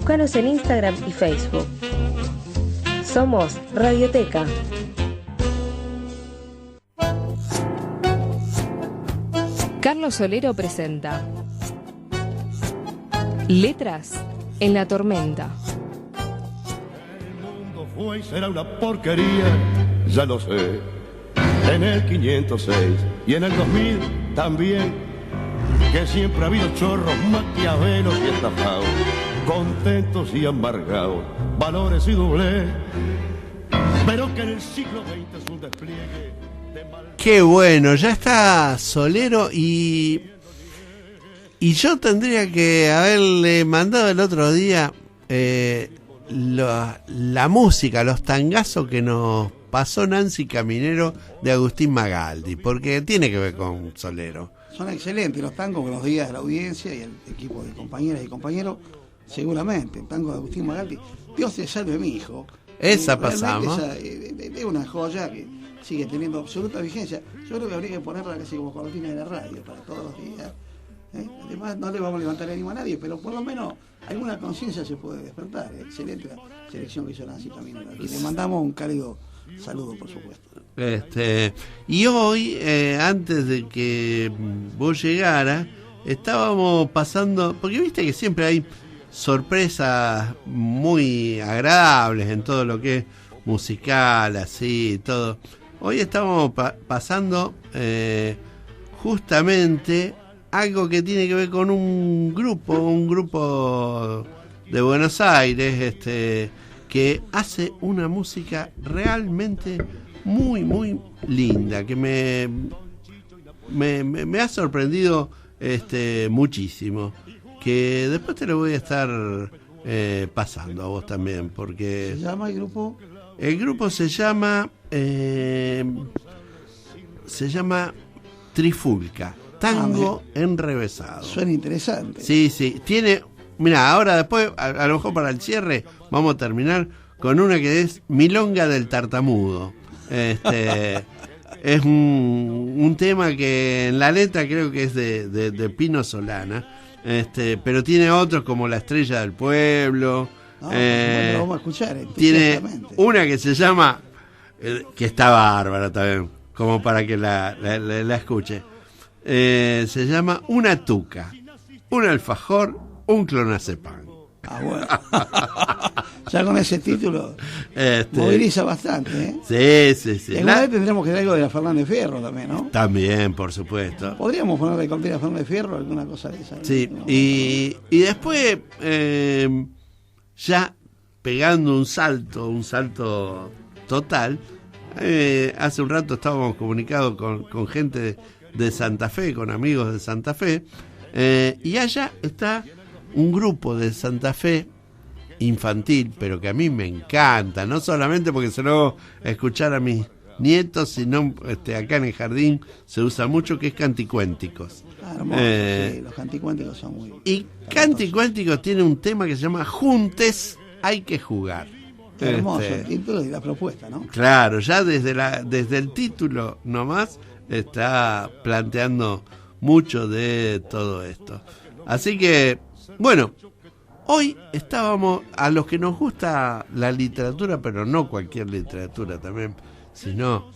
Búscanos en Instagram y Facebook. Somos Radioteca. Carlos Solero presenta Letras en la tormenta. El mundo fue y será una porquería, ya lo sé. En el 506 y en el 2000 también, que siempre ha habido chorros, maquiavelos y estafados, contentos y amargados, valores y doblez, pero que en el siglo XX es un despliegue de mal... Qué bueno, ya está Solero y yo tendría que haberle mandado el otro día la música, los tangazos que nos pasó Nancy Caminero de Agustín Magaldi, porque tiene que ver con Solero. Son excelentes los tangos con los días de la audiencia y el equipo de compañeras y compañeros, seguramente. El tango de Agustín Magaldi, Dios te salve mi hijo. Esa pasamos. Es una joya que sigue teniendo absoluta vigencia. Yo creo que habría que ponerla casi como cortina de la radio para todos los días. Además, no le vamos a levantar el ánimo a nadie, pero por lo menos alguna conciencia se puede despertar. Excelente la selección que hizo Nancy Caminero. Aquí le mandamos un cálido saludo, por supuesto. Y hoy, antes de que vos llegaras, estábamos pasando, porque viste que siempre hay sorpresas muy agradables en todo lo que es musical, así, todo. Hoy estamos pasando justamente algo que tiene que ver con un grupo de Buenos Aires, que hace una música realmente muy, muy linda, que me ha sorprendido muchísimo, que después te lo voy a estar pasando a vos también, porque... ¿Se llama el grupo? El grupo se llama Trifulca, tango enrevesado. Suena interesante. Sí, tiene... Mira, ahora después, a lo mejor para el cierre, vamos a terminar con una que es Milonga del Tartamudo. Es un tema que en la letra creo que es de Pino Solana, pero tiene otros como La Estrella del Pueblo. Bueno, lo vamos a escuchar. Tiene una que se llama, que está bárbara también, como para que la escuche. Se llama Una Tuca, un alfajor, un clonazepam. Bueno. Ya con ese título moviliza bastante, Sí. Y alguna vez tendremos que dar algo de la Fernández Fierro también, ¿no? También, por supuesto. Podríamos poner de cortina Fernández Fierro, alguna cosa de esa. Sí, ¿no? y después, ya pegando un salto total, hace un rato estábamos comunicados con gente de Santa Fe, con amigos de Santa Fe, y allá está un grupo de Santa Fe infantil, pero que a mí me encanta, no solamente porque se lo hago escuchar a mis nietos, sino acá en el jardín se usa mucho, que es Canticuénticos. Hermoso, sí, los Canticuénticos son muy... Y Canticuénticos tiene un tema que se llama Juntes hay que jugar. Hermoso el título y la propuesta, ¿no? Claro, ya desde el título nomás está planteando mucho de todo esto. Así que, bueno, hoy estábamos, a los que nos gusta la literatura, pero no cualquier literatura también, sino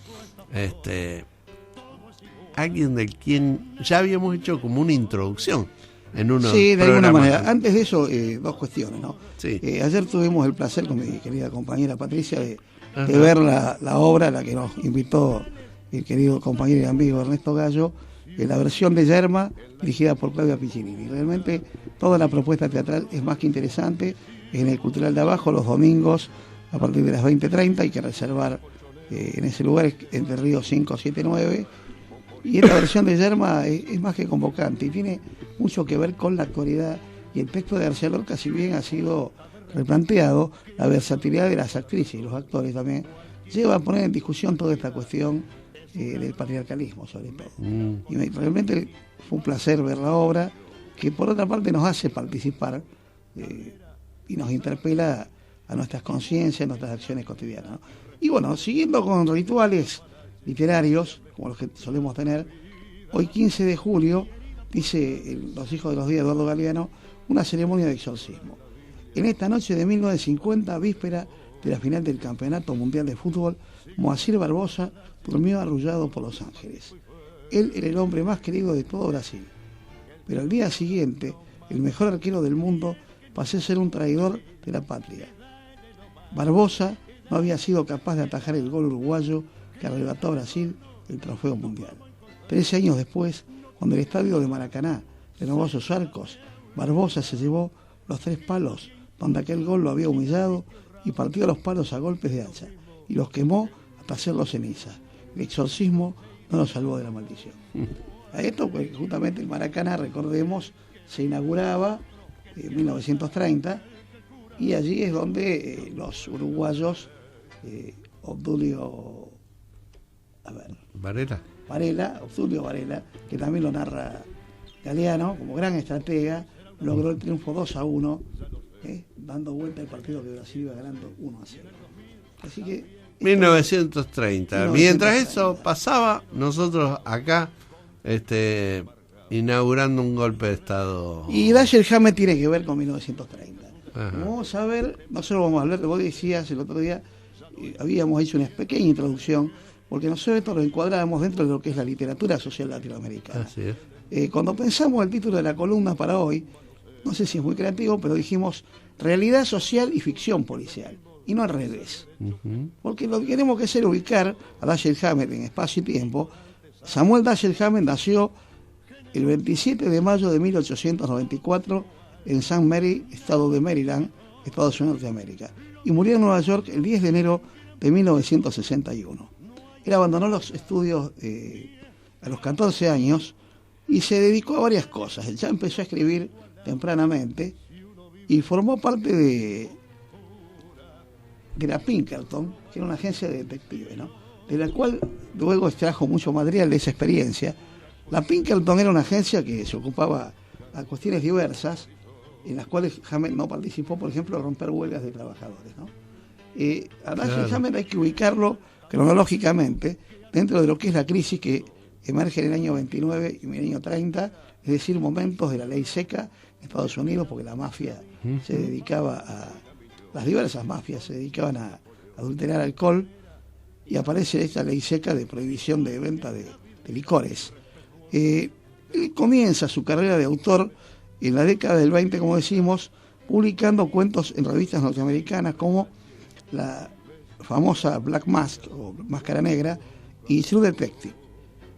alguien del quien ya habíamos hecho como una introducción en unos Sí, de alguna programas. manera. Antes de eso, dos cuestiones, ¿no? Sí. Ayer tuvimos el placer con mi querida compañera Patricia de ver la obra a la que nos invitó el querido compañero y amigo Ernesto Gallo, la versión de Yerma, dirigida por Claudia Piccinini. Realmente toda la propuesta teatral es más que interesante. En el Cultural de Abajo, los domingos, a partir de las 20:30, hay que reservar en ese lugar, entre Río 579. Y esta versión de Yerma es más que convocante y tiene mucho que ver con la actualidad. Y el texto de García Lorca, si bien ha sido replanteado, la versatilidad de las actrices y los actores también lleva a poner en discusión toda esta cuestión del patriarcalismo, sobre todo. Y realmente fue un placer ver la obra, que por otra parte nos hace participar y nos interpela a nuestras conciencias, a nuestras acciones cotidianas, ¿no? Y bueno, siguiendo con rituales literarios, como los que solemos tener, hoy 15 de julio, dice Los Hijos de los Días, Eduardo Galeano, una ceremonia de exorcismo. En esta noche de 1950, víspera de la final del Campeonato Mundial de Fútbol, Moacir Barbosa durmió arrullado por Los Ángeles. Él era el hombre más querido de todo Brasil. Pero al día siguiente, el mejor arquero del mundo pasó a ser un traidor de la patria. Barbosa no había sido capaz de atajar el gol uruguayo que arrebató a Brasil el trofeo mundial. 13 años después, cuando el estadio de Maracaná renovó sus arcos, Barbosa se llevó los 3 palos donde aquel gol lo había humillado y partió los palos a golpes de hacha y los quemó hasta hacerlos ceniza. El exorcismo no lo salvó de la maldición. A esto, pues, justamente el Maracaná, recordemos, se inauguraba en 1930 y allí es donde los uruguayos, Obdulio Varela, que también lo narra Galeano, como gran estratega, logró el triunfo 2-1, dando vuelta al partido que Brasil iba ganando 1-0. Así que 1930. Mientras eso pasaba, nosotros acá inaugurando un golpe de Estado. Y Dashiell Hammett tiene que ver con 1930. Ajá. Vamos a ver, nosotros vamos a hablar, vos decías el otro día, habíamos hecho una pequeña introducción, porque nosotros esto lo encuadrábamos dentro de lo que es la literatura social latinoamericana. Así es. Cuando pensamos el título de la columna para hoy, no sé si es muy creativo, pero dijimos realidad social y ficción policial, y no al revés. Porque lo que tenemos que hacer es ubicar a Dashiell Hammett en espacio y tiempo. Samuel Dashiell Hammett nació el 27 de mayo de 1894 en St. Mary, estado de Maryland, Estados Unidos de América, y murió en Nueva York el 10 de enero de 1961. Él abandonó los estudios a los 14 años y se dedicó a varias cosas. Él ya empezó a escribir tempranamente y formó parte de la Pinkerton, que era una agencia de detectives, ¿no? De la cual luego extrajo mucho material de esa experiencia. La Pinkerton era una agencia que se ocupaba a cuestiones diversas, en las cuales Hammett no participó, por ejemplo, a romper huelgas de trabajadores, ¿no? A Dashiell Hammett hay que ubicarlo cronológicamente dentro de lo que es la crisis que emerge en el año 29 y en el año 30, es decir, momentos de la ley seca en Estados Unidos, porque la mafia se dedicaba las diversas mafias se dedicaban a adulterar alcohol, y aparece esta ley seca de prohibición de venta de licores. Él comienza su carrera de autor en la década del 20, como decimos, publicando cuentos en revistas norteamericanas como la famosa Black Mask o Máscara Negra y True Detective.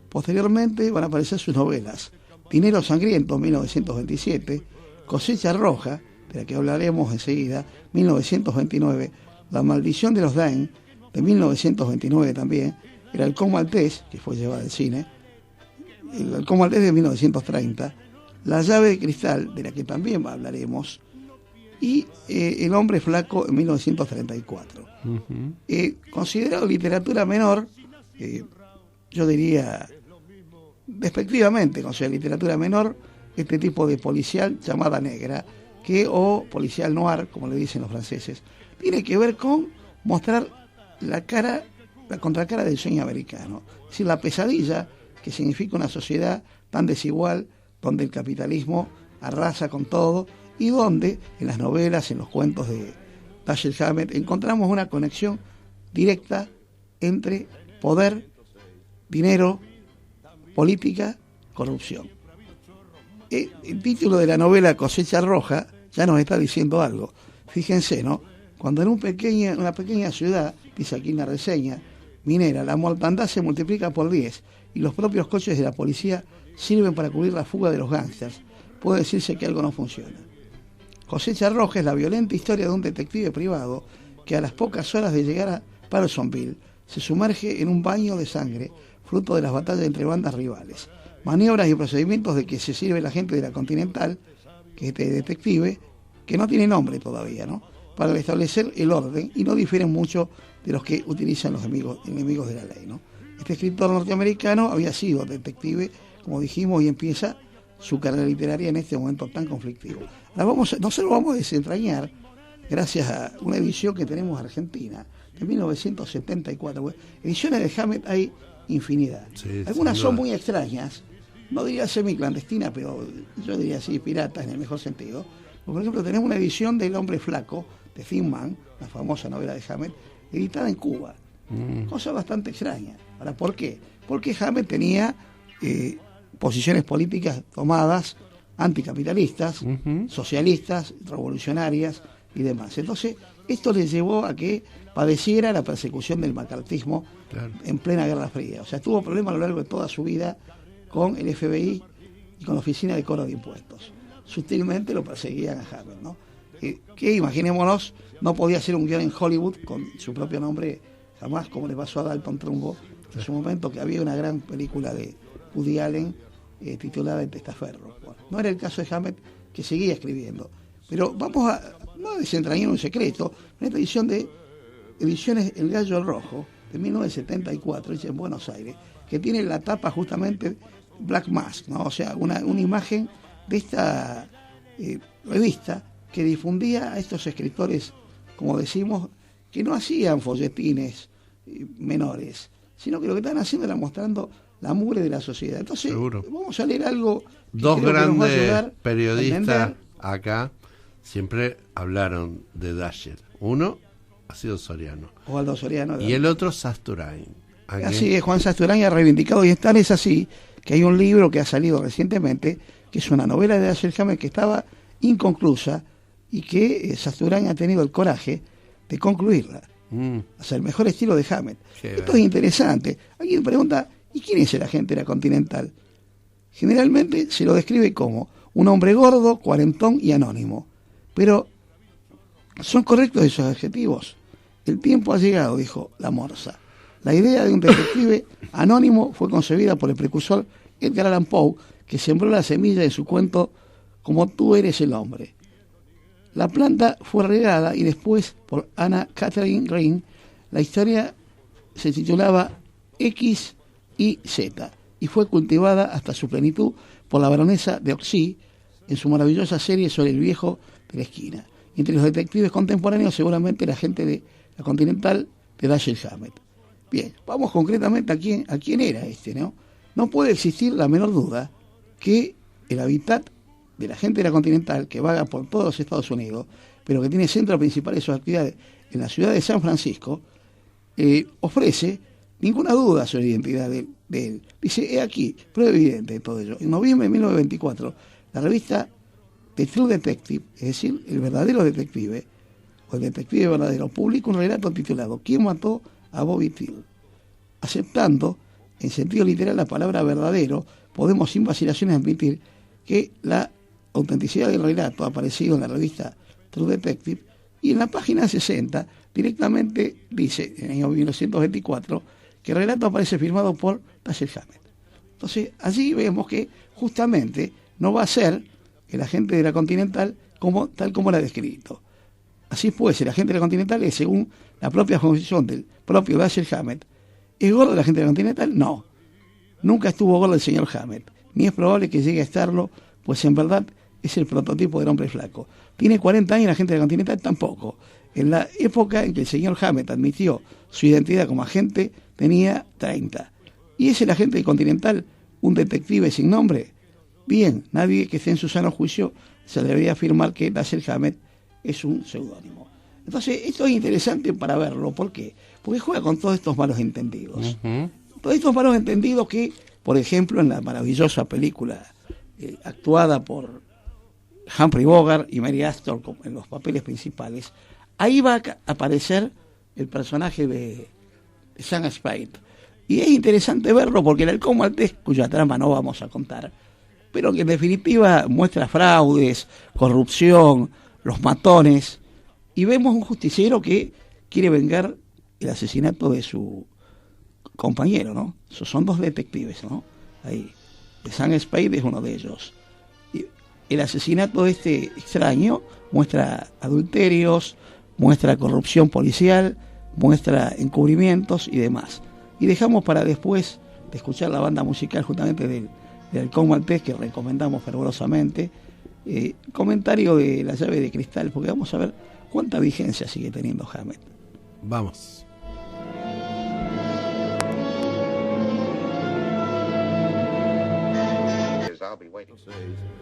Posteriormente van a aparecer sus novelas Dinero Sangriento, 1927, Cosecha Roja, de la que hablaremos enseguida, 1929, La Maldición de los Dane, de 1929 también, El Halcón Maltés, que fue llevada al cine, El Halcón Maltés de 1930, La Llave de Cristal, de la que también hablaremos, y El Hombre Flaco en 1934. Considerado literatura menor, yo diría despectivamente, considera literatura menor este tipo de policial llamada negra, o policial noir, como le dicen los franceses, tiene que ver con mostrar la contracara del sueño americano, es decir, la pesadilla que significa una sociedad tan desigual, donde el capitalismo arrasa con todo, y donde en las novelas, en los cuentos de Dashiell Hammett, encontramos una conexión directa entre poder, dinero, política, corrupción. El título de la novela Cosecha Roja ya nos está diciendo algo. Fíjense, ¿no? Cuando en una pequeña ciudad, dice aquí en la reseña, minera, la mortandad se multiplica por 10 y los propios coches de la policía sirven para cubrir la fuga de los gángsters, puede decirse que algo no funciona. Cosecha Roja es la violenta historia de un detective privado que a las pocas horas de llegar a Parsonsville se sumerge en un baño de sangre, fruto de las batallas entre bandas rivales. Maniobras y procedimientos de que se sirve la gente de la Continental, que es este detective, que no tiene nombre todavía, ¿no?, para establecer el orden, y no difieren mucho de los que utilizan los enemigos de la ley, ¿no? Este escritor norteamericano había sido detective, como dijimos, y empieza su carrera literaria en este momento tan conflictivo. Nosotros vamos a desentrañar, gracias a una edición que tenemos argentina, de 1974. Ediciones de Hammett hay infinidad. Sí, algunas son muy extrañas, no diría semiclandestinas, pero yo diría así, piratas en el mejor sentido, Por ejemplo, tenemos una edición del Hombre Flaco, de Thin Man, la famosa novela de Hammett, editada en Cuba. Cosa bastante extraña. Ahora, ¿por qué? Porque Hammett tenía posiciones políticas tomadas anticapitalistas, socialistas, revolucionarias y demás. Entonces, esto le llevó a que padeciera la persecución del macartismo en plena Guerra Fría. O sea, tuvo problemas a lo largo de toda su vida con el FBI y con la Oficina de Cobro de Impuestos. Sutilmente lo perseguían a Hammett, ¿no? Que imaginémonos, no podía hacer un guión en Hollywood con su propio nombre jamás, como le pasó a Dalton Trumbo en su momento, que había una gran película de Woody Allen titulada El Testaferro. Bueno, no era el caso de Hammett, que seguía escribiendo. Pero vamos a no desentrañar un secreto, en esta edición de Ediciones El Gallo Rojo, de 1974, hecha en Buenos Aires, que tiene la tapa justamente Black Mask, ¿no? O sea, una imagen de esta revista que difundía a estos escritores, como decimos, que no hacían folletines menores, sino que lo que estaban haciendo era mostrando la mugre de la sociedad. Entonces, seguro, vamos a leer algo que dos creo grandes que nos va a ayudar periodistas acá siempre hablaron de Dashiell. Uno ha sido Soriano. Osvaldo Soriano. Y el otro Sasturain. Así es, Juan Sasturain ha reivindicado, y es tal es así que hay un libro que ha salido recientemente, que es una novela de Dashiell Hammett que estaba inconclusa y que Sasturain ha tenido el coraje de concluirla. O sea, el mejor estilo de Hammett. Esto es interesante. Alguien pregunta, ¿y quién es el agente de la Continental? Generalmente se lo describe como un hombre gordo, cuarentón y anónimo. Pero son correctos esos adjetivos. El tiempo ha llegado, dijo la Morsa. La idea de un detective anónimo fue concebida por el precursor Edgar Allan Poe, que sembró la semilla de su cuento Como tú eres el hombre. La planta fue regada y después por Anna Catherine Green, la historia se titulaba X y Z y fue cultivada hasta su plenitud por la baronesa de Oxy en su maravillosa serie sobre el viejo de la esquina. Entre los detectives contemporáneos seguramente la gente de la Continental de Dashiell Hammett. Bien, vamos concretamente a quién era este, ¿no? No puede existir la menor duda que el hábitat de la gente de la Continental, que vaga por todos los Estados Unidos, pero que tiene centro principal de sus actividades en la ciudad de San Francisco, ofrece ninguna duda sobre la identidad de él. Dice, aquí, prueba evidente de todo ello. En noviembre de 1924, la revista The True Detective, es decir, el verdadero detective, o el detective verdadero, publica un relato titulado ¿Quién mató a Bobby Till? Aceptando, en sentido literal, la palabra verdadero, podemos sin vacilaciones admitir que la autenticidad del relato ha aparecido en la revista True Detective, y en la página 60 directamente dice, en el año 1924, que el relato aparece firmado por Dashiell Hammett. Entonces, allí vemos que justamente no va a ser el agente de la Continental tal como era descrito. Así pues, el agente de la Continental es, según la propia función del propio Dashiell Hammett, ¿es gordo el agente de la Continental? No. Nunca estuvo gordo el señor Hammett, ni es probable que llegue a estarlo, pues en verdad es el prototipo del hombre flaco. Tiene 40 años la gente de la Continental, tampoco. En la época en que el señor Hammett admitió su identidad como agente, tenía 30. ¿Y es el agente de Continental un detective sin nombre? Bien, nadie que esté en su sano juicio se debería afirmar que Dashiell Hammett es un seudónimo. Entonces, esto es interesante para verlo. ¿Por qué? Porque juega con todos estos malos entendidos. Todos estos malos entendidos que, por ejemplo, en la maravillosa película actuada por Humphrey Bogart y Mary Astor en los papeles principales, ahí va a aparecer el personaje de Sam Spade. Y es interesante verlo porque el halcón maltés, cuya trama no vamos a contar, pero que en definitiva muestra fraudes, corrupción, los matones, y vemos un justiciero que quiere vengar el asesinato de su compañero, ¿no? Esos son dos detectives, ¿no? Ahí. Sam Spade es uno de ellos. Y el asesinato de este extraño muestra adulterios, muestra corrupción policial, muestra encubrimientos y demás. Y dejamos para después de escuchar la banda musical justamente del halcón maltés, que recomendamos fervorosamente, comentario de La llave de cristal, porque vamos a ver cuánta vigencia sigue teniendo Hammett. Vamos.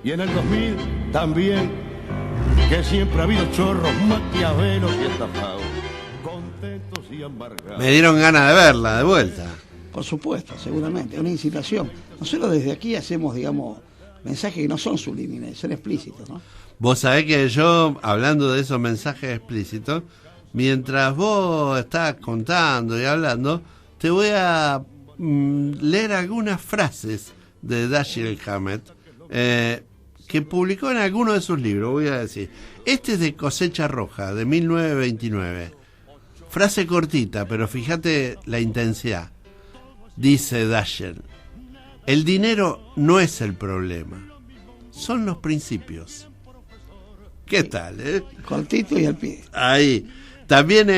Y en el 2000 también, que siempre ha habido chorros, maquiavelos y estafados, contentos y amargados. Me dieron ganas de verla de vuelta. Por supuesto, seguramente, una incitación. Nosotros desde aquí hacemos, digamos, mensajes que no son subliminales, son explícitos, ¿no? Vos sabés que yo, hablando de esos mensajes explícitos, mientras vos estás contando y hablando, te voy a leer algunas frases de Dashiell Hammett que publicó en alguno de sus libros, voy a decir. Este es de Cosecha Roja, de 1929. Frase cortita, pero fíjate la intensidad. Dice Dashiell: el dinero no es el problema, son los principios. ¿Qué tal, Cortito y al pie. Ahí. También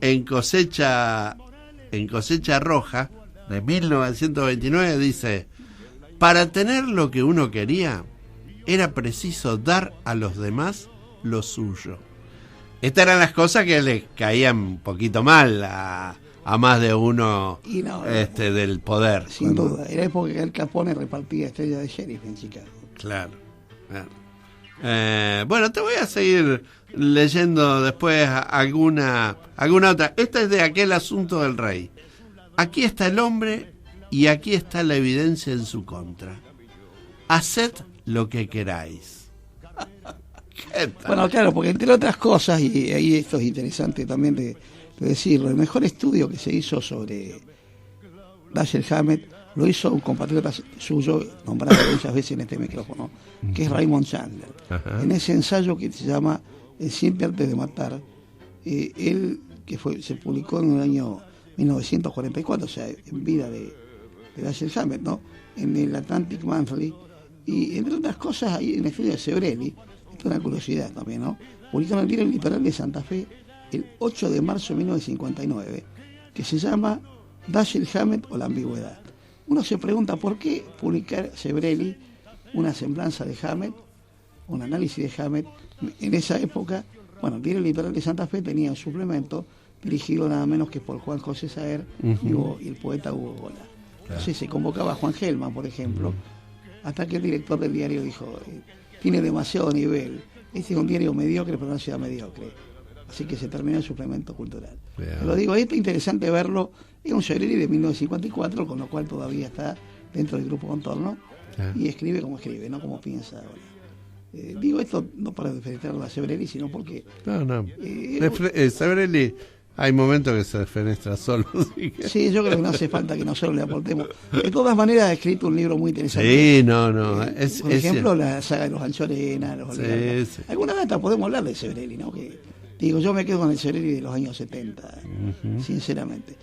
en Cosecha Roja, de 1929, dice: para tener lo que uno quería, era preciso dar a los demás lo suyo. Estas eran las cosas que le caían un poquito mal a más de uno del poder. Sin duda, era época que Al Capone repartía estrellas de sheriff en Chicago. Claro. Bueno, te voy a seguir leyendo después alguna otra. Esta es de Aquel asunto del rey. Aquí está el hombre y aquí está la evidencia en su contra. Haced lo que queráis. Bueno, claro, porque entre otras cosas, y ahí esto es interesante también de decirlo, el mejor estudio que se hizo sobre Dashiell Hammett lo hizo un compatriota suyo, nombrado muchas veces en este micrófono, que es Raymond Chandler. Ajá. En ese ensayo que se llama El simple arte de matar, él, se publicó en el año 1944, o sea, en vida de Dashiell Hammett, ¿no? En el Atlantic Monthly, y entre otras cosas, ahí en el estudio de Sebrelli, esto es una curiosidad también, ¿no? Publicó en el Diario Litoral de Santa Fe el 8 de marzo de 1959, que se llama Dashiell Hammett o la ambigüedad. Uno se pregunta por qué publicar Sebrelli una semblanza de Hammett, un análisis de Hammett. En esa época, bueno, el Diario Litoral de Santa Fe tenía un suplemento dirigido nada menos que por Juan José Saer y el poeta Hugo Gola. Entonces se convocaba a Juan Gelman, por ejemplo, hasta que el director del diario dijo: tiene demasiado nivel, este es un diario mediocre, pero no sea mediocre. Así que se terminó el suplemento cultural. Lo digo, esto es interesante verlo. Es un Sebrelli de 1954, con lo cual todavía está dentro del grupo Contorno, y escribe como escribe, no como piensa ahora. Digo esto no para defenderlo a Sebrelli, sino porque... Sebrelli, hay momentos que se defenestra solo. Sí, yo creo que no hace falta que nosotros le aportemos. De todas maneras, ha escrito un libro muy interesante. Sí, no. Por ejemplo, la saga de los Anchorena, los alguna data podemos hablar de Sebrelli, ¿no? Que, digo, yo me quedo con el Sebrelli de los años 70, sinceramente.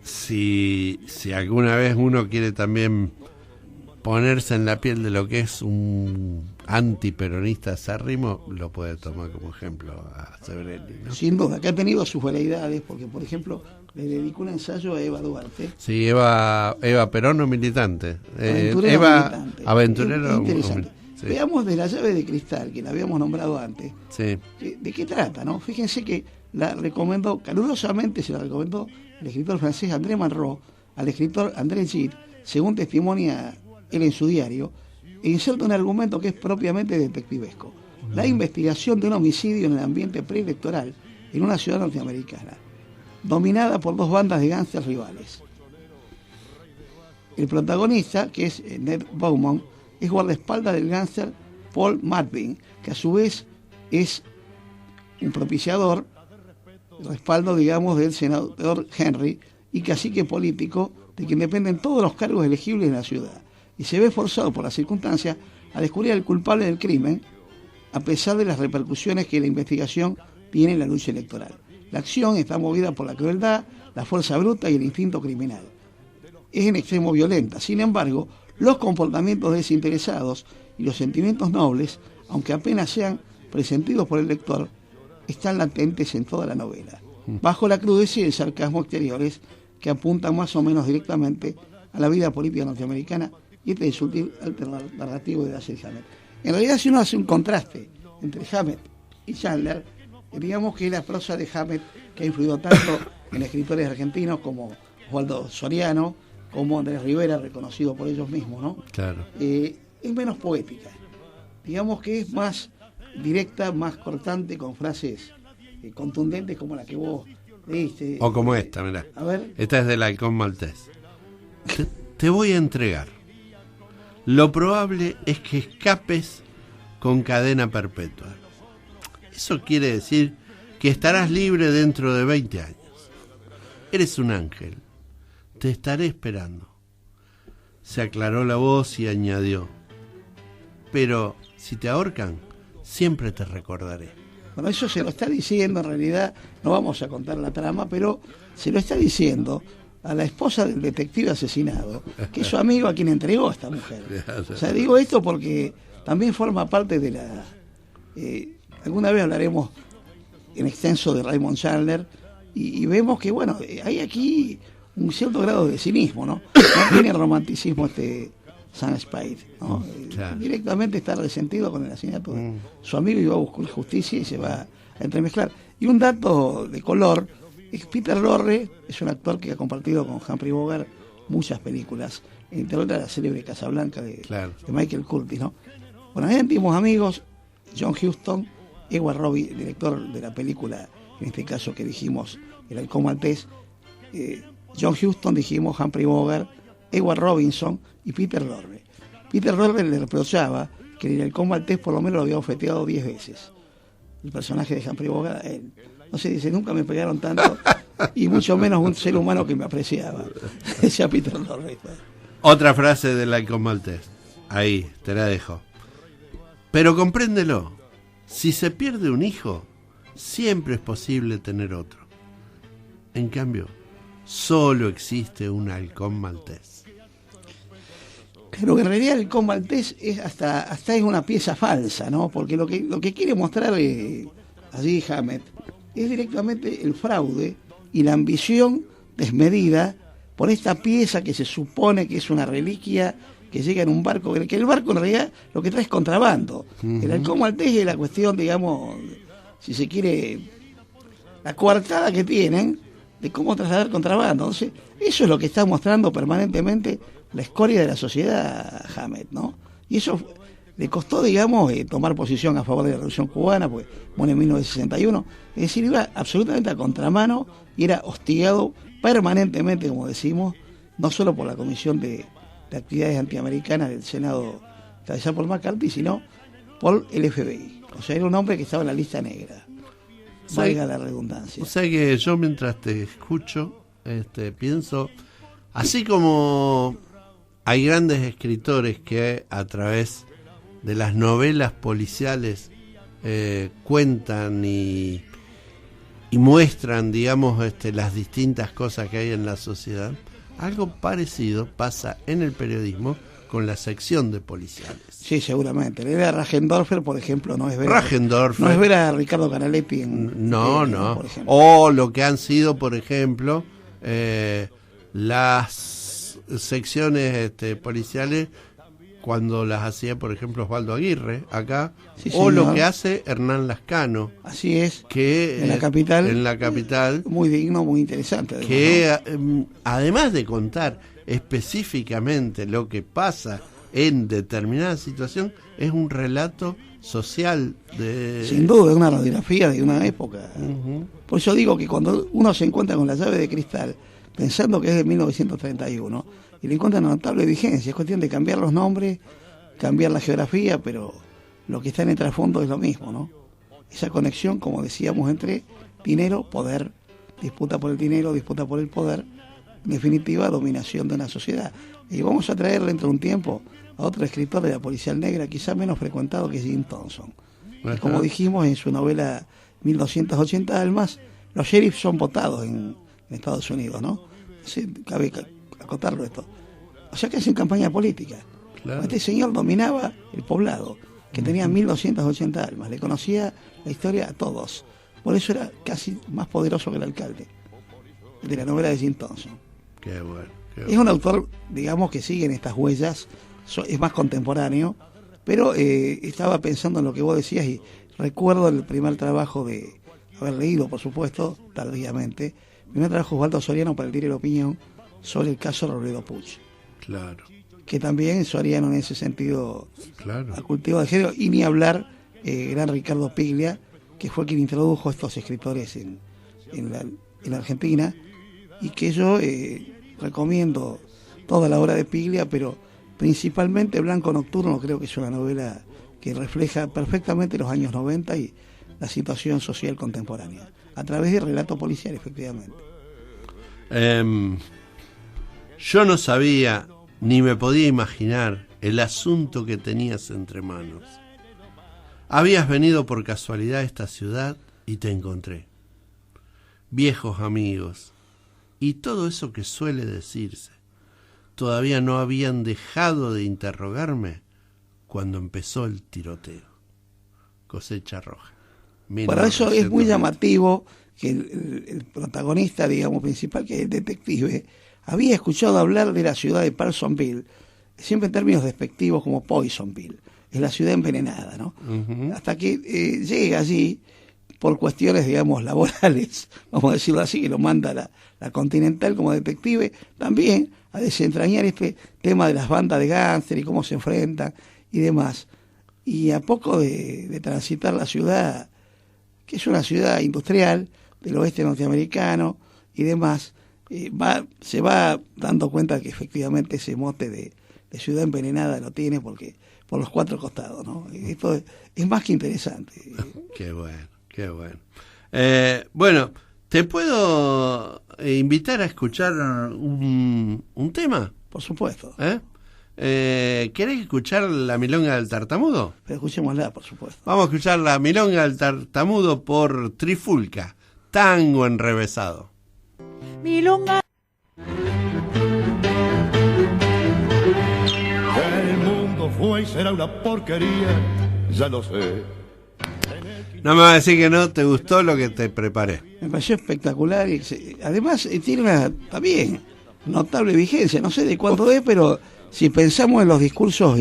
Si alguna vez uno quiere también ponerse en la piel de lo que es un antiperonista acérrimo, lo puede tomar como ejemplo a Sebrelli, ¿no? Sin duda, que ha tenido sus veleidades, porque por ejemplo le dedicó un ensayo a Eva Duarte. Sí, Eva Perón o militante. Aventurero interesante. Sí. Veamos de La llave de cristal, que la habíamos nombrado antes. Sí. ¿De qué trata, no? Fíjense que la recomendó, calurosamente se la recomendó el escritor francés André Malraux al escritor André Gide, según testimonia él en su diario, e inserta un argumento que es propiamente detectivesco: la investigación de un homicidio en el ambiente preelectoral en una ciudad norteamericana, dominada por dos bandas de gángsters rivales. El protagonista, que es Ned Beaumont, es guardaespaldas del gángster Paul Martin, que a su vez es un propiciador, respaldo, digamos, del senador Henry y cacique político de quien dependen todos los cargos elegibles en la ciudad, y se ve forzado por las circunstancias a descubrir al culpable del crimen, a pesar de las repercusiones que la investigación tiene en la lucha electoral. La acción está movida por la crueldad, la fuerza bruta y el instinto criminal. Es en extremo violenta. Sin embargo, los comportamientos desinteresados y los sentimientos nobles, aunque apenas sean presentidos por el lector, están latentes en toda la novela, bajo la crudeza y el sarcasmo exteriores que apuntan más o menos directamente a la vida política norteamericana, y este es el sutil alternativo de Dashiell Hammett. En realidad, si uno hace un contraste entre Hammett y Chandler, digamos que es la prosa de Hammett que ha influido tanto en escritores argentinos como Osvaldo Soriano, como Andrés Rivera, reconocido por ellos mismos, ¿no? Claro. Es menos poética. digamos que es más directa, más cortante, con frases contundentes como la que vos leíste. O como esta, mirá. A ver. Esta es del halcón maltés. Te voy a entregar. Lo probable es que escapes con cadena perpetua. Eso quiere decir que estarás libre dentro de 20 años. Eres un ángel. Te estaré esperando. Se aclaró la voz y añadió: pero si te ahorcan, siempre te recordaré. Bueno, eso se lo está diciendo, en realidad, no vamos a contar la trama, pero se lo está diciendo a la esposa del detective asesinado, que es su amigo a quien entregó a esta mujer. O sea, digo esto porque también forma parte de la... alguna vez hablaremos en extenso de Raymond Chandler, y vemos que, bueno, hay aquí un cierto grado de cinismo, ¿no? No tiene romanticismo Sam Spade, ¿no? Claro. Directamente está resentido con el asesinato de su amigo y va a buscar justicia y se va a entremezclar. Y un dato de color es que Peter Lorre es un actor que ha compartido con Humphrey Bogart muchas películas, entre otras la célebre Casablanca de Michael Curtis, ¿no? Bueno, eran íntimos amigos, John Huston, Edward Robey, director de la película, en este caso que dijimos, El halcón maltés, John Huston, dijimos, Humphrey Bogart, Edward Robinson y Peter Lorre. Peter Lorre le reprochaba que en El halcón maltés por lo menos lo había ofeteado 10 veces. El personaje de Humphrey Bogart a él. No sé, dice, nunca me pegaron tanto y mucho menos un ser humano que me apreciaba. Decía Peter Lorre. Otra frase del halcón maltés. Ahí, te la dejo. Pero compréndelo. Si se pierde un hijo, siempre es posible tener otro. En cambio, solo existe un halcón maltés. Pero en realidad el halcón maltés es hasta es una pieza falsa, ¿no? Porque lo que quiere mostrar allí Hammett es directamente el fraude y la ambición desmedida por esta pieza que se supone que es una reliquia que llega en un barco, que el barco en realidad lo que trae es contrabando. El halcón maltés es la cuestión, digamos, si se quiere, la coartada que tienen de cómo trasladar contrabando. Entonces, eso es lo que está mostrando permanentemente la escoria de la sociedad Hammett, ¿no? Y eso le costó, digamos, tomar posición a favor de la Revolución Cubana, pues muere en 1961, es decir, iba absolutamente a contramano y era hostigado permanentemente, como decimos, no solo por la Comisión de Actividades Antiamericanas del Senado encabezada por McCarthy, sino por el FBI. O sea, era un hombre que estaba en la lista negra, valga la redundancia. O sea que yo mientras te escucho, pienso, así como hay grandes escritores que a través de las novelas policiales cuentan y muestran, digamos, las distintas cosas que hay en la sociedad, algo parecido pasa en el periodismo con la sección de policiales. Sí, seguramente. Leer a Rajendorfer, por ejemplo, no es ver a Ricardo Canaletti en no. por ejemplo. O lo que han sido, por ejemplo, las secciones policiales cuando las hacía, por ejemplo, Osvaldo Aguirre acá, sí, o lo que hace Hernán Lascano. Así es. Que en la capital. Muy digno, muy interesante. Además, que además de contar específicamente lo que pasa en determinada situación, es un relato social de... Sin duda, es una radiografía de una época. Por eso digo que cuando uno se encuentra con La llave de cristal, pensando que es de 1931, y le encuentra una notable vigencia, es cuestión de cambiar los nombres, cambiar la geografía, pero lo que está en el trasfondo es lo mismo, ¿no? Esa conexión, como decíamos, entre dinero, poder, disputa por el dinero, disputa por el poder, en definitiva, dominación de una sociedad. Y vamos a traer dentro de un tiempo a otro escritor de la policial negra, quizá menos frecuentado, que es Jim Thompson. Y como dijimos en su novela 1280 almas, los sheriffs son votados en Estados Unidos, ¿no? Sí, cabe acotarlo esto. O sea que hacen campaña política. Claro. Este señor dominaba el poblado, que tenía 1280 almas, le conocía la historia a todos. Por eso era casi más poderoso que el alcalde de la novela de Jim Thompson. Qué bueno. Es un autor, digamos, que sigue en estas huellas, es más contemporáneo, pero estaba pensando en lo que vos decías y recuerdo el primer trabajo de haber leído, por supuesto, tardíamente, el primer trabajo de Osvaldo Soriano para el Diario La Opinión sobre el caso Robledo Puch. Claro. que también Soriano en ese sentido Claro. ha cultivado el género, y ni hablar gran Ricardo Piglia, que fue quien introdujo estos escritores en la Argentina, y que yo recomiendo toda la obra de Piglia, pero principalmente Blanco Nocturno. Creo que es una novela que refleja perfectamente los años 90 y la situación social contemporánea, a través de relato policial, efectivamente. Yo no sabía ni me podía imaginar el asunto que tenías entre manos. Habías venido por casualidad a esta ciudad y te encontré. Viejos amigos y todo eso que suele decirse. Todavía no habían dejado de interrogarme cuando empezó el tiroteo. Cosecha Roja. Bueno, eso es muy llamativo, que el protagonista, digamos, principal, que es el detective, había escuchado hablar de la ciudad de Parsonsville, siempre en términos despectivos, como Poisonville, es la ciudad envenenada, ¿no? Uh-huh. Hasta que llega allí por cuestiones, digamos, laborales, vamos a decirlo así, que lo manda la Continental como detective, también a desentrañar este tema de las bandas de gángster y cómo se enfrentan y demás. Y a poco de transitar la ciudad, que es una ciudad industrial del oeste norteamericano y demás, se va dando cuenta que efectivamente ese mote de ciudad envenenada lo tiene, porque por los cuatro costados, ¿no? Esto es más que interesante. Qué bueno, qué bueno. Bueno, ¿te puedo invitar a escuchar un tema? Por supuesto. ¿Querés escuchar la milonga del tartamudo? Pero escuchémosla, por supuesto. Vamos a escuchar la milonga del tartamudo por Trifulca, tango enrevesado. Milonga. El mundo fue y será una porquería, ya lo sé. No me vas a decir que no te gustó lo que te preparé. Me pareció espectacular y además tiene una también notable vigencia. No sé de cuánto es, pero si pensamos en los discursos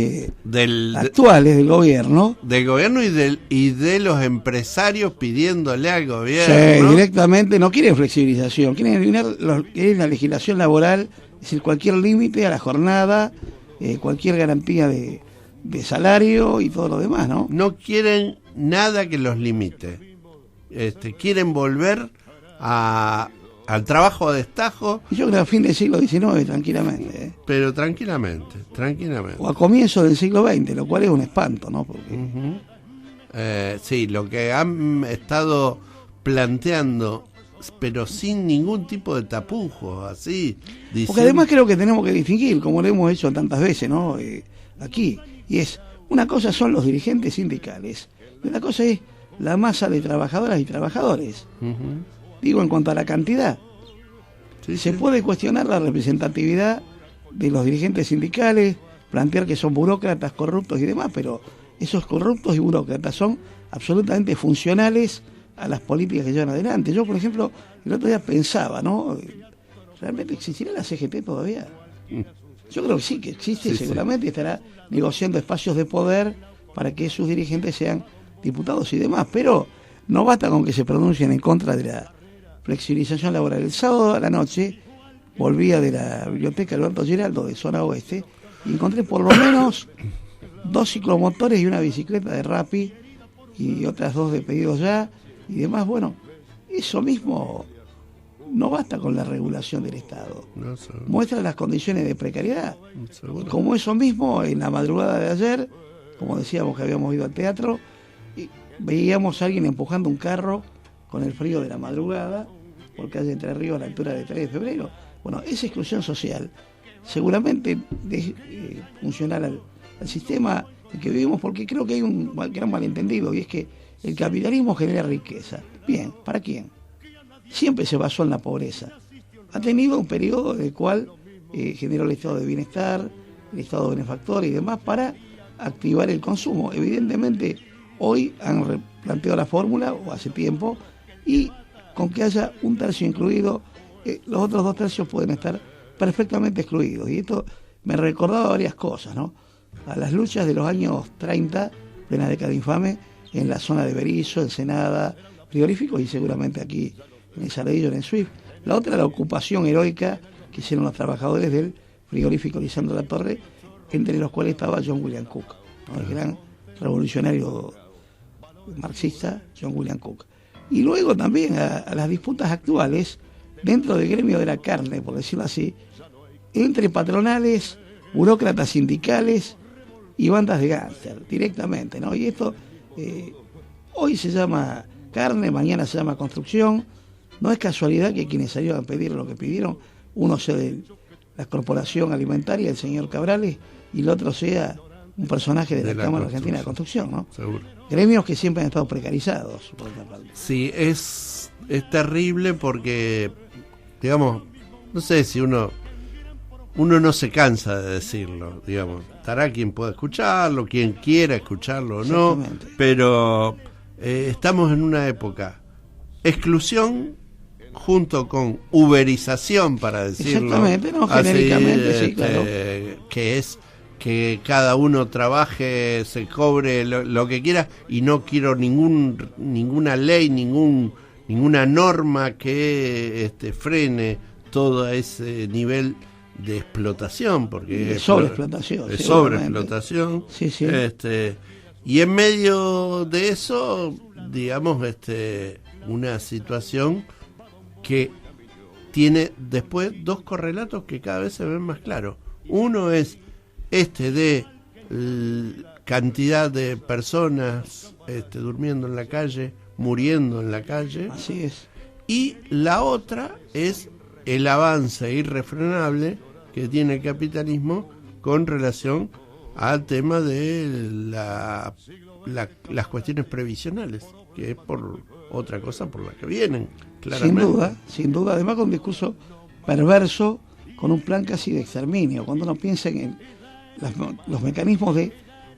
actuales del gobierno. Del gobierno y de los empresarios pidiéndole al gobierno. Sí, directamente no quieren flexibilización, quieren eliminar la legislación laboral, es decir, cualquier límite a la jornada, cualquier garantía de salario y todo lo demás, ¿no? No quieren nada que los limite. Quieren volver al trabajo de destajo. Yo creo a fin del siglo XIX, tranquilamente. Pero tranquilamente. O a comienzo del siglo XX, lo cual es un espanto, ¿no? Porque... sí, lo que han estado planteando, pero sin ningún tipo de tapujos, así. Diciendo... Porque además creo que tenemos que distinguir, como lo hemos hecho tantas veces, ¿no? Aquí, y es, una cosa son los dirigentes sindicales, y una cosa es la masa de trabajadoras y trabajadores. Digo, en cuanto a la cantidad, se puede cuestionar la representatividad de los dirigentes sindicales, plantear que son burócratas, corruptos y demás, pero esos corruptos y burócratas son absolutamente funcionales a las políticas que llevan adelante. Yo, por ejemplo, el otro día pensaba, ¿no? ¿Realmente existirá la CGT todavía? Yo creo que sí, que existe, seguramente estará negociando espacios de poder para que sus dirigentes sean diputados y demás, pero no basta con que se pronuncien en contra de la flexibilización laboral. El sábado a la noche volvía de la biblioteca Alberto Giraldo de zona oeste y encontré por lo menos 2 ciclomotores y una bicicleta de Rappi y otras 2 de pedidos ya y demás. Bueno, eso mismo no basta con la regulación del Estado. Muestra las condiciones de precariedad. Y como eso mismo, en la madrugada de ayer, como decíamos que habíamos ido al teatro, y veíamos a alguien empujando un carro con el frío de la madrugada por calle Entre Ríos a la altura de 3 de febrero. Bueno, esa exclusión social seguramente es funcional al sistema en que vivimos, porque creo que hay un gran malentendido, y es que el capitalismo genera riqueza. Bien, ¿para quién? Siempre se basó en la pobreza. Ha tenido un periodo en el cual generó el estado de bienestar, el estado benefactor y demás para activar el consumo. Evidentemente, hoy han replanteado la fórmula, o hace tiempo, y con que haya un tercio incluido, los otros 2 tercios pueden estar perfectamente excluidos. Y esto me recordaba varias cosas, ¿no? A las luchas de los años 30, plena década infame, en la zona de Berisso, Ensenada, frigoríficos, y seguramente aquí en Saladillo, en Swift. La otra, la ocupación heroica que hicieron los trabajadores del frigorífico Lisandro La Torre entre los cuales estaba John William Cook, ¿no? El gran revolucionario marxista John William Cook. Y luego también a las disputas actuales dentro del gremio de la carne, por decirlo así, entre patronales, burócratas sindicales y bandas de gángster, directamente, ¿no? Y esto hoy se llama carne, mañana se llama construcción. No es casualidad que quienes salieron a pedir lo que pidieron, uno sea de la Corporación Alimentaria, el señor Cabrales, y el otro sea un personaje de la Cámara Argentina de Construcción, ¿no? Seguro. Gremios que siempre han estado precarizados, por otra parte. Sí, es terrible porque, digamos, no sé si uno no se cansa de decirlo, digamos. Estará quien pueda escucharlo, quien quiera escucharlo o no, pero estamos en una época exclusión junto con uberización, para decirlo. Exactamente, no, así, genéricamente, sí, claro. Que es que cada uno trabaje, se cobre lo que quiera, y no quiero ninguna ley, ninguna norma que frene todo ese nivel de explotación, porque de sobreexplotación. Es sobreexplotación. Sí, sí. Y en medio de eso, digamos, una situación que tiene después dos correlatos que cada vez se ven más claros. Uno es de cantidad de personas durmiendo en la calle, muriendo en la calle. Así es. Y la otra es el avance irrefrenable que tiene el capitalismo con relación al tema de las cuestiones previsionales, que es por otra cosa por la que vienen, claramente. Sin duda, además con un discurso perverso, con un plan casi de exterminio, cuando uno piensa en los mecanismos de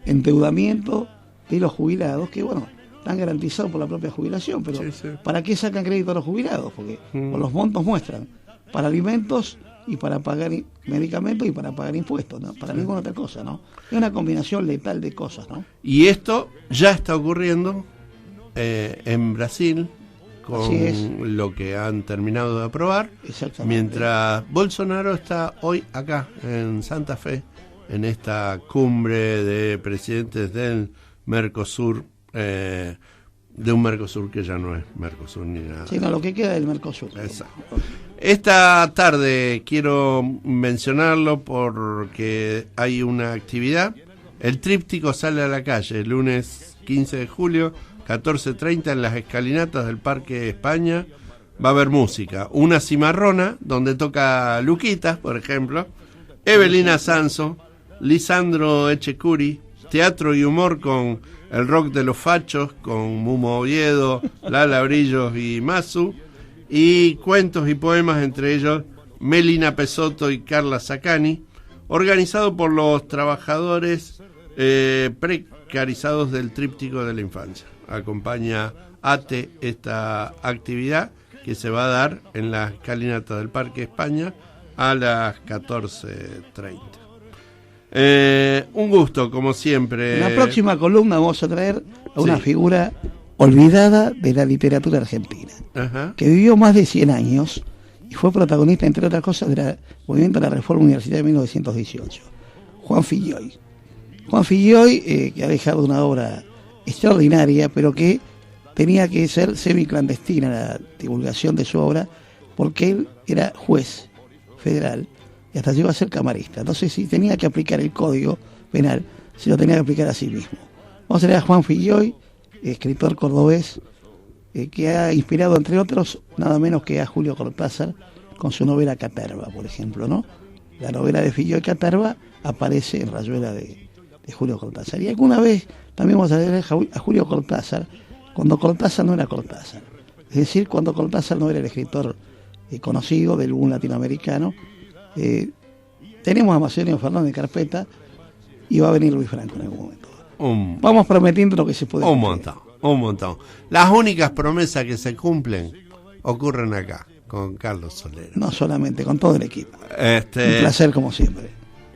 endeudamiento de los jubilados, que bueno, están garantizados por la propia jubilación, pero sí. ¿Para qué sacan crédito a los jubilados? Porque los montos muestran para alimentos y para pagar medicamentos y para pagar impuestos, ¿no? Para ninguna otra cosa, ¿no? Es una combinación letal de cosas, ¿no? Y esto ya está ocurriendo en Brasil con lo que han terminado de aprobar, mientras Bolsonaro está hoy acá en Santa Fe, en esta cumbre de presidentes del Mercosur, de un Mercosur que ya no es Mercosur ni nada. Sino lo que queda del Mercosur. Exacto. Esta tarde quiero mencionarlo porque hay una actividad. El tríptico sale a la calle el lunes 15 de julio, 14:30 en las escalinatas del Parque España. Va a haber música. Una cimarrona donde toca Luquitas, por ejemplo, Evelina Sanso, Lisandro Echecuri, teatro y humor con el rock de los fachos, con Mumo Oviedo, Lala Brillos y Masu, y cuentos y poemas, entre ellos Melina Pesotto y Carla Sacani, organizado por los trabajadores precarizados del tríptico de la infancia. Acompaña ATE esta actividad que se va a dar en la escalinata del Parque España a las 14:30. Un gusto, como siempre. En la próxima columna vamos a traer a una figura olvidada de la literatura argentina, que vivió más de 100 años y fue protagonista, entre otras cosas, del movimiento de la Reforma Universitaria de 1918, Juan Filloy. Juan Filloy, que ha dejado una obra extraordinaria, pero que tenía que ser semiclandestina la divulgación de su obra, porque él era juez federal y hasta llegó a ser camarista. Entonces, si tenía que aplicar el Código Penal, se lo tenía que aplicar a sí mismo. Vamos a ver a Juan Filloy, escritor cordobés, que ha inspirado, entre otros, nada menos que a Julio Cortázar con su novela Caterva, por ejemplo, ¿no? La novela de Filloy, Caterva, aparece en Rayuela de Julio Cortázar. Y alguna vez también vamos a ver a Julio Cortázar cuando Cortázar no era Cortázar. Es decir, cuando Cortázar no era el escritor conocido del boom latinoamericano. Tenemos a Macedonio Fernández de carpeta y va a venir Luis Franco en algún momento. Vamos prometiendo lo que se puede cumplir. Un montón. Las únicas promesas que se cumplen ocurren acá, con Carlos Soler. No solamente, con todo el equipo. Un placer como siempre.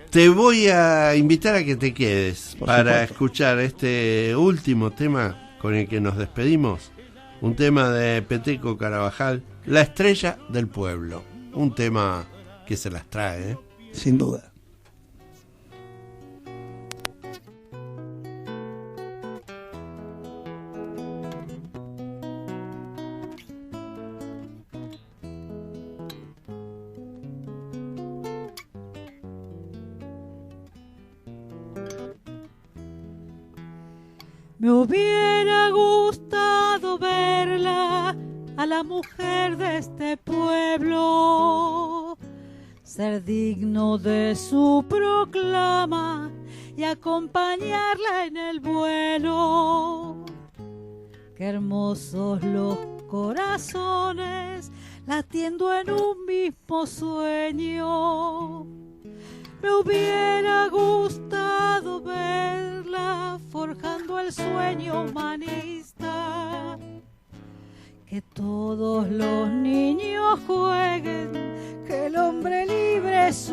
Te voy a invitar a que te quedes para escuchar este último tema con el que nos despedimos. Un tema de Peteco Carabajal, La Estrella del Pueblo. Un tema que se las trae, Sin duda. Me hubiera gustado verla, a la mujer de este pueblo, ser digno de su proclama y acompañarla en el vuelo. Qué hermosos los corazones latiendo en un mismo sueño. Me hubiera gustado verla forjando el sueño humanista. Que todos los niños jueguen, que el hombre libre es